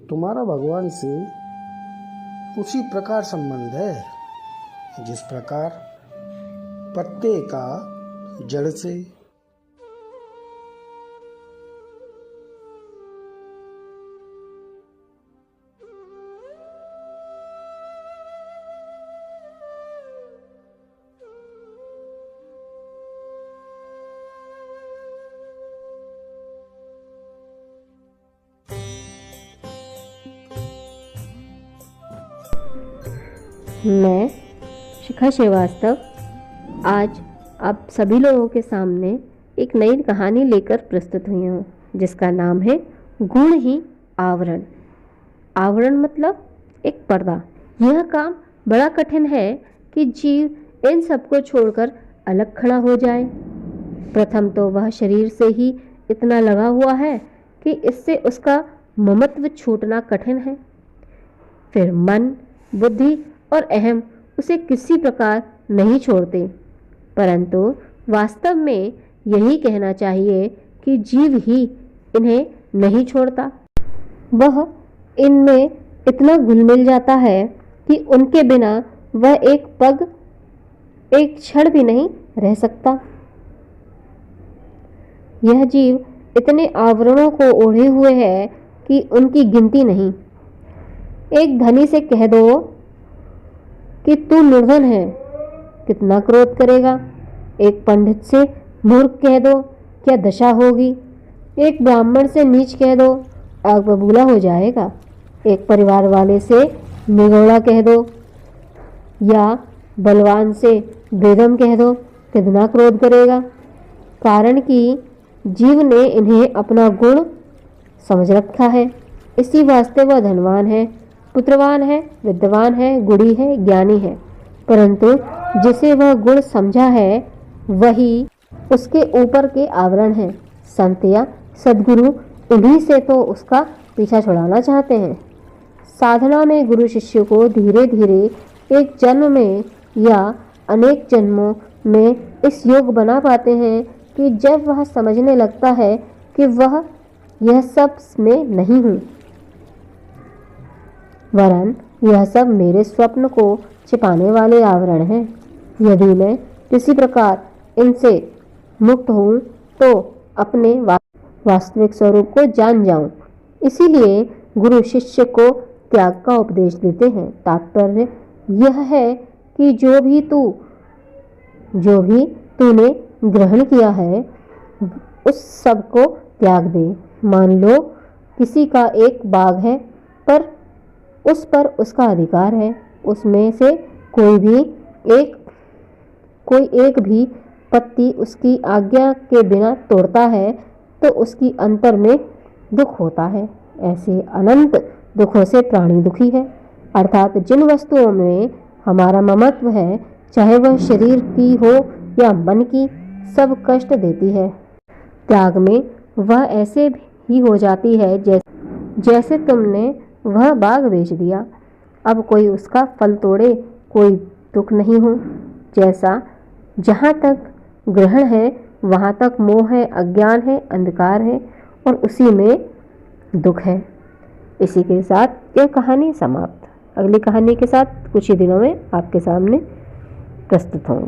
तुम्हारा भगवान से उसी प्रकार संबंध है जिस प्रकार पत्ते का जड़ से। मैं शिखा श्रीवास्तव आज आप सभी लोगों के सामने एक नई कहानी लेकर प्रस्तुत हुई हूँ जिसका नाम है गुण ही आवरण। आवरण मतलब एक पर्दा। यह काम बड़ा कठिन है कि जीव इन सबको छोड़कर अलग खड़ा हो जाए। प्रथम तो वह शरीर से ही इतना लगा हुआ है कि इससे उसका ममत्व छूटना कठिन है। फिर मन, बुद्धि और अहम उसे किसी प्रकार नहीं छोड़ते, परंतु वास्तव में यही कहना चाहिए कि जीव ही इन्हें नहीं छोड़ता। वह इनमें इतना घुल मिल जाता है कि उनके बिना वह एक पग, एक क्षण भी नहीं रह सकता। यह जीव इतने आवरणों को ओढ़े हुए है कि उनकी गिनती नहीं। एक धनी से कह दो कि तू निर्धन है, कितना क्रोध करेगा। एक पंडित से मूर्ख कह दो, क्या दशा होगी। एक ब्राह्मण से नीच कह दो, आग बबूला हो जाएगा। एक परिवार वाले से निगौड़ा कह दो या बलवान से बेदम कह दो, कितना क्रोध करेगा। कारण कि जीव ने इन्हें अपना गुण समझ रखा है। इसी वास्ते वह धनवान है, पुत्रवान है, विद्वान है, गुणी है, ज्ञानी है, परंतु जिसे वह गुण समझा है वही उसके ऊपर के आवरण है। संत या सद्गुरु उन्हीं से तो उसका पीछा छुड़ाना चाहते हैं। साधना में गुरु शिष्य को धीरे धीरे एक जन्म में या अनेक जन्मों में इस योग बना पाते हैं कि जब वह समझने लगता है कि वह यह सब में नहीं हूँ, वरन यह सब मेरे स्वप्न को छिपाने वाले आवरण हैं। यदि मैं किसी प्रकार इनसे मुक्त हूँ तो अपने वास्तविक स्वरूप को जान जाऊं। इसीलिए गुरु शिष्य को त्याग का उपदेश देते हैं। तात्पर्य यह है कि जो भी तूने ग्रहण किया है उस सब को त्याग दे। मान लो किसी का एक बाग है, पर उस पर उसका अधिकार है। उसमें से कोई एक भी पत्ती उसकी आज्ञा के बिना तोड़ता है तो उसकी अंतर में दुख होता है। ऐसे अनंत दुखों से प्राणी दुखी है। अर्थात जिन वस्तुओं में हमारा ममत्व है, चाहे वह शरीर की हो या मन की, सब कष्ट देती है। त्याग में वह ऐसे ही हो जाती है जैसे तुमने वह बाग बेच दिया, अब कोई उसका फल तोड़े, कोई दुख नहीं हो। जैसा जहाँ तक ग्रहण है वहाँ तक मोह है, अज्ञान है, अंधकार है और उसी में दुख है। इसी के साथ यह कहानी समाप्त। अगली कहानी के साथ कुछ ही दिनों में आपके सामने प्रस्तुत होंगे।